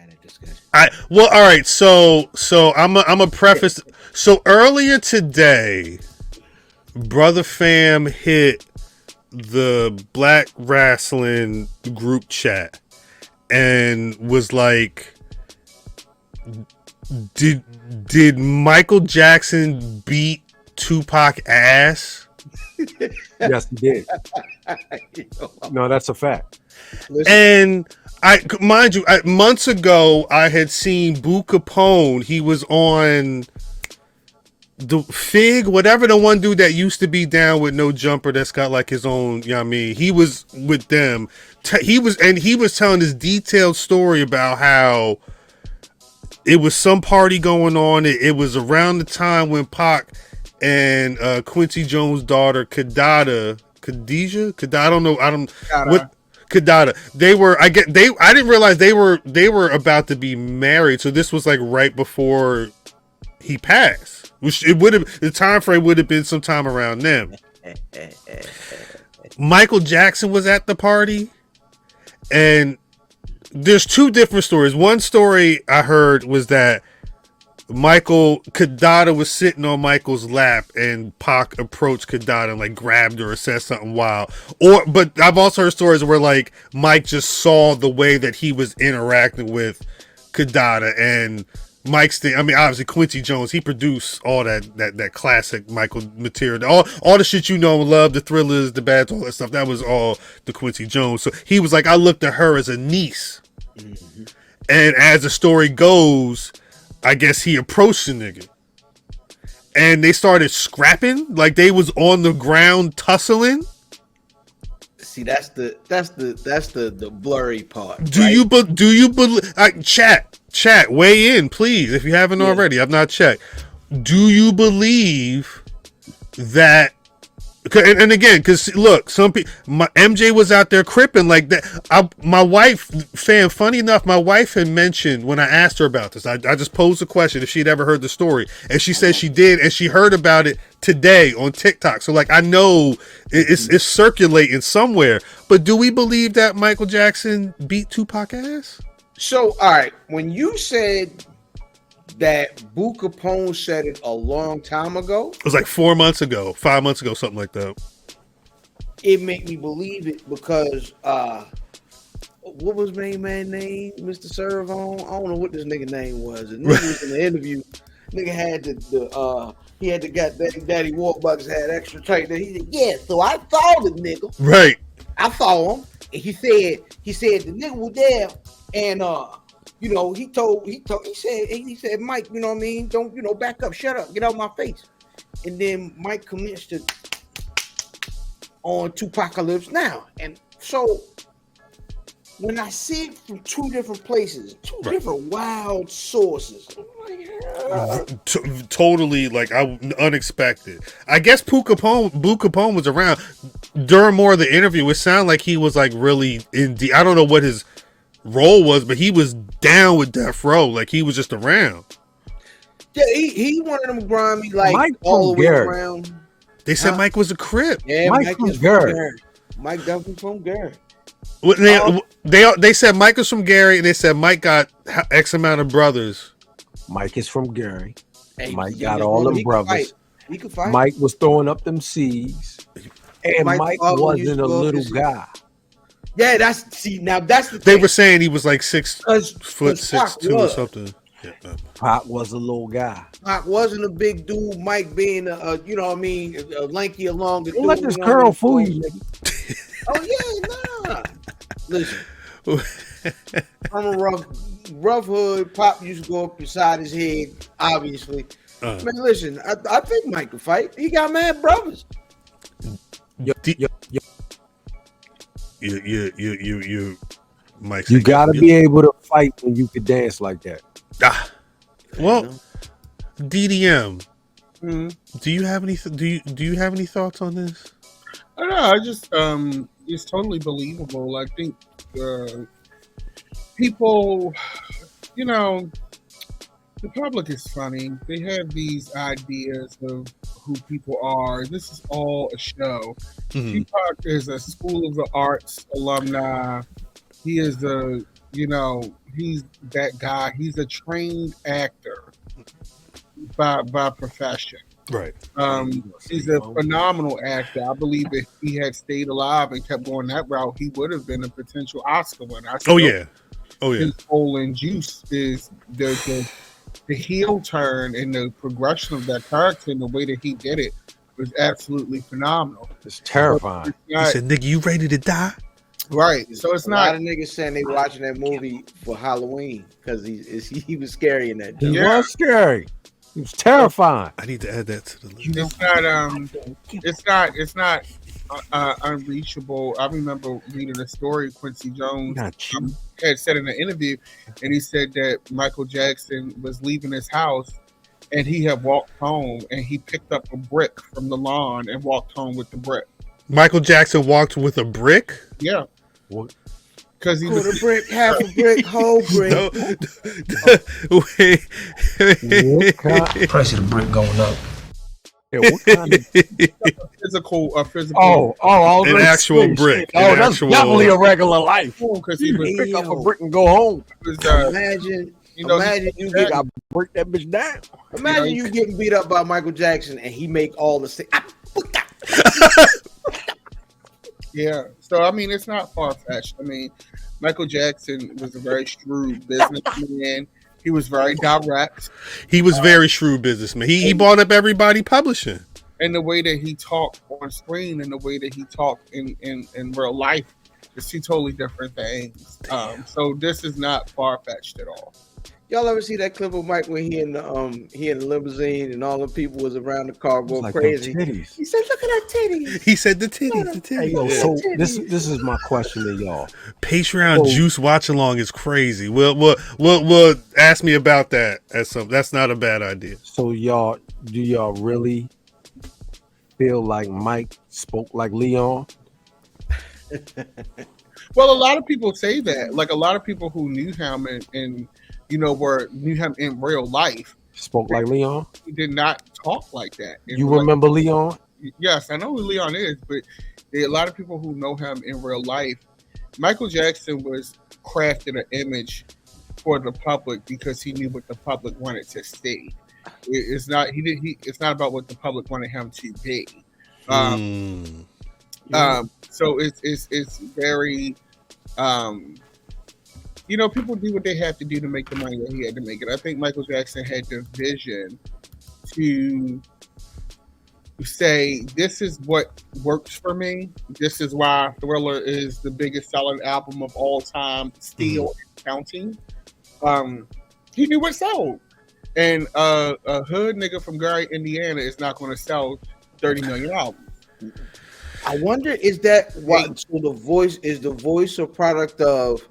had that discussion. All right. So I'm a preface. So earlier today, Brother Fam hit the Black Rasslin group chat and was like, did Michael Jackson beat Tupac ass? Yes, he did. No, that's a fact. Listen, And mind you, months ago I had seen Boo Capone. He was on the Fig, whatever, the one dude that used to be down with No Jumper that's got like his own, you know what I mean? He was with them. He was telling this detailed story about how it was some party going on. It was around the time when Pac and Quincy Jones' daughter Khadijah, I don't know, what Kadada. I didn't realize they were about to be married. So this was like right before he passed. Which it would have, the time frame would have been sometime around then. Michael Jackson was at the party, and there's two different stories. One story I heard was that Kadada was sitting on Michael's lap, and Pac approached Kadada and like grabbed her or said something wild. But I've also heard stories where like Mike just saw the way that he was interacting with Kadada, and Mike's thing. I mean, obviously Quincy Jones, he produced all that classic Michael material, all the shit you know and love, the Thrillers, the Bads, all that stuff. That was all the Quincy Jones. So he was like, I looked at her as a niece, and as the story goes, I guess he approached the nigga, and they started scrapping, like they was on the ground tussling. see, that's the blurry part. Do you believe? Chat, weigh in, please, if you haven't already. I've not checked. Do you believe that? And again, because look, some people, MJ was out there cripping like that. My wife, funny enough, my wife had mentioned when I asked her about this. I just posed the question if she'd ever heard the story, and she said she did, and she heard about it today on TikTok. So like, I know it's circulating somewhere. But do we believe that Michael Jackson beat Tupac ass? So, all right, when you said that Boo Capone said it a long time ago, It was like 4 months ago, 5 months ago, something like that. it made me believe it because what was main man name? Mr. Servon? I don't know what this nigga name was. And nigga was in the interview. Nigga had he had the goddamn Daddy Warbucks had extra tight there. He said, yeah, so I saw the nigga. Right. I saw him. And he said the nigga was there, and you know, he said, Mike, you know what I mean? Don't, you know, back up, shut up, get out of my face. And then Mike commenced to on Tupacalypse Now. And so when I see it from two different places, two different wild sources, I'm like, totally like unexpected. I guess Boo Capone was around during more of the interview. It sounded like he was like really I don't know what his role was, but he was down with Death Row. Like he was just around. Yeah, he one of them grimy, like Mike all the way Garrett. around. They said Mike was a Crip. Yeah, Mike from Garrett. Mike definitely from Garrett. They said Mike was from Gary, and they said Mike got X amount of brothers. Mike is from Gary. Hey, Mike got all them brothers. He could fight. Mike was throwing up them C's, and Mike wasn't a little guy. Yeah, that's the They thing. were saying he was like 6 foot 6'2" or was. something. Yeah. Pop was a little guy. Pac wasn't a big dude. Mike being you know what I mean, a lanky, longer dude. Don't let this you know curl what I fool mean? you, nigga. Oh yeah, nah. Listen, I'm a rough hood. Pop used to go up beside his head, obviously. Man, listen, I think Mike could fight. He got mad brothers. You Mike. You gotta be able to fight when you can dance like that. Well, DDM. Mm-hmm. Do you have any thoughts on this? I don't know. I just it's totally believable. I think people, you know, the public is funny. They have these ideas of who people are. This is all a show. Mm-hmm. Tupac is a School of the Arts alumni. He is a he's that guy. He's a trained actor by profession. Right. He's a phenomenal actor. I believe if he had stayed alive and kept going that route, he would have been a potential Oscar winner. Oh yeah. His role in Juice is the heel turn and the progression of that character and the way that he did it was absolutely phenomenal. It's terrifying. He said, "Nigga, you ready to die?" Right. So it's not. A lot of niggas saying they watching that movie for Halloween because he was scary in that. He was scary. He was terrifying. I need to add that to the list. It's not unreachable. I remember reading a story Quincy Jones had said in an interview, and he said that Michael Jackson was leaving his house and he had walked home and he picked up a brick from the lawn and walked home with the brick. Michael Jackson walked with a brick? Yeah. What? Because he was a brick, half a brick, whole brick. No. Wait. Price of the brick going up. Yeah, what kind of physical? An actual brick. Oh, that's definitely a regular life. Because he would pick up a brick and go home. Imagine you get break that bitch down. Imagine you getting beat up by Michael Jackson and he make all the Yeah. So I mean, it's not far fetched. I mean, Michael Jackson was a very shrewd businessman. He was very direct. He was very shrewd businessman. He bought up everybody publishing. And the way that he talked on screen and the way that he talked in real life is two totally different things. So this is not far fetched at all. Y'all ever see that clip of Mike when he in the limousine and all the people was around the car going like crazy? Titties. He said, "Look at that titties." He said the titties. Hey, yo, so this is my question to y'all. Patreon Juice watch along is crazy. We'll ask me about that as some. That's not a bad idea. So do y'all really feel like Mike spoke like Leon? Well, a lot of people say that. Like a lot of people who knew him and knew him in real life. Spoke like Leon? He did not talk like that. You remember Leon? Yes, I know who Leon is, but a lot of people who know him in real life, Michael Jackson was crafted an image for the public because he knew what the public wanted to see. It's not about what the public wanted him to be. So it's very people do what they have to do to make the money that he had to make it. I think Michael Jackson had the vision to say, this is what works for me. This is why Thriller is the biggest selling album of all time, still counting. He knew what sold. And a hood nigga from Gary, Indiana is not going to sell 30 million albums. I wonder, is that what? So the voice a product of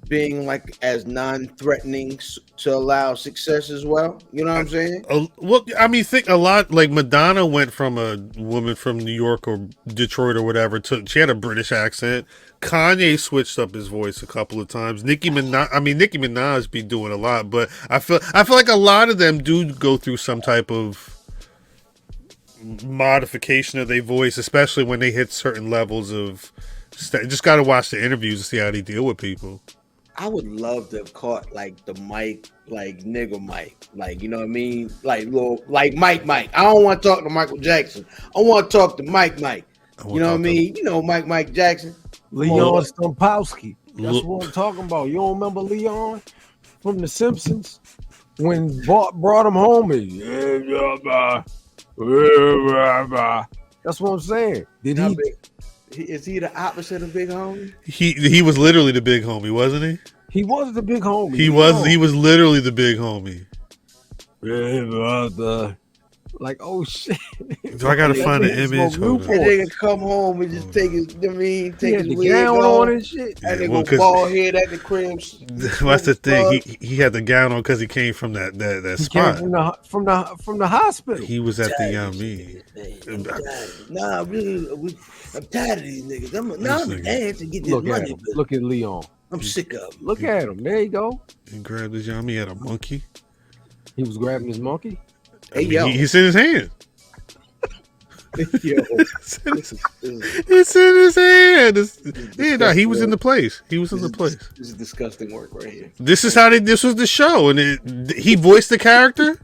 being like as non-threatening to allow success as well? You know what I'm saying? Well, I mean, think a lot. Like Madonna went from a woman from New York or Detroit or whatever she had a British accent. Kanye switched up his voice a couple of times. Nicki Minaj be doing a lot, but I feel like a lot of them do go through some type of modification of their voice, especially when they hit certain levels of. Just got to watch the interviews to see how they deal with people. I would love to have caught like the mic, like nigga Mike, like, you know what I mean, like little, like Mike. I don't want to talk to Michael Jackson. I want to talk to Mike. You know what I mean? You know Mike Jackson. Leon Stompowski. That's what I'm talking about. You don't remember Leon from The Simpsons when Bart brought him home? That's what I'm saying. Is he the opposite of Big Homie? He was literally the big homie, wasn't he? He was the big homie. He was literally the big homie. Like, oh shit. Do I gotta find an image? That nigga come home and just take his wig gown on and shit. That nigga bald head at the crib. That's the thing. He had the gown on because he came from that spot. From the hospital. He was at the Yummy. Nah, really, I'm tired of these niggas. I'm mad to get this money. Look at Leon. I'm sick of him. Look at him. There you go. He grabbed his Yummy. He had a monkey. He was grabbing his monkey. Hey, yo. He's in his hand. Yo, It's in his hand. He was in the place. He was in the place. This is disgusting work right here. This is how this was the show, and he voiced the character.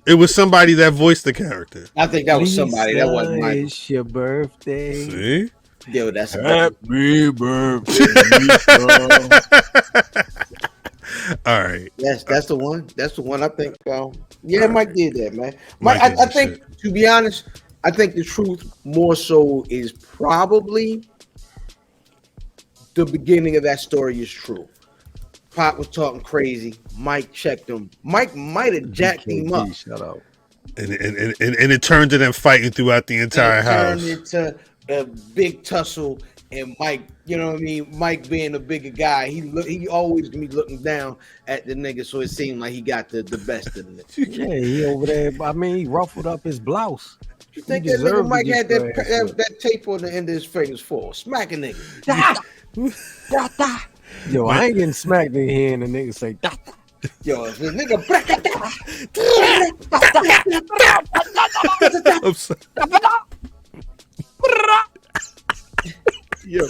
It was somebody that voiced the character. I think that was somebody. That wasn't Michael. It's your birthday. See? Yo, that's Happy birthday. All right. that's the one. That's the one. I think. Yeah, Mike did that, man. I think, to be honest, I think the truth more so is probably the beginning of that story is true. Pop was talking crazy. Mike checked him. Mike might have jacked him up. Shut up. And it turned to them fighting throughout the entire house. Turned into a big tussle, and Mike, you know what I mean? Mike being a bigger guy, he always gonna be looking down at the nigga, so it seemed like he got the best of the nigga. Yeah, he over there. I mean, he ruffled up his blouse. You think that nigga Mike had that tape on the end of his fingers for? Smack a nigga. Yo, I ain't getting smacked in here and the nigga say, da. Yo, if the nigga I'm sorry. Yo,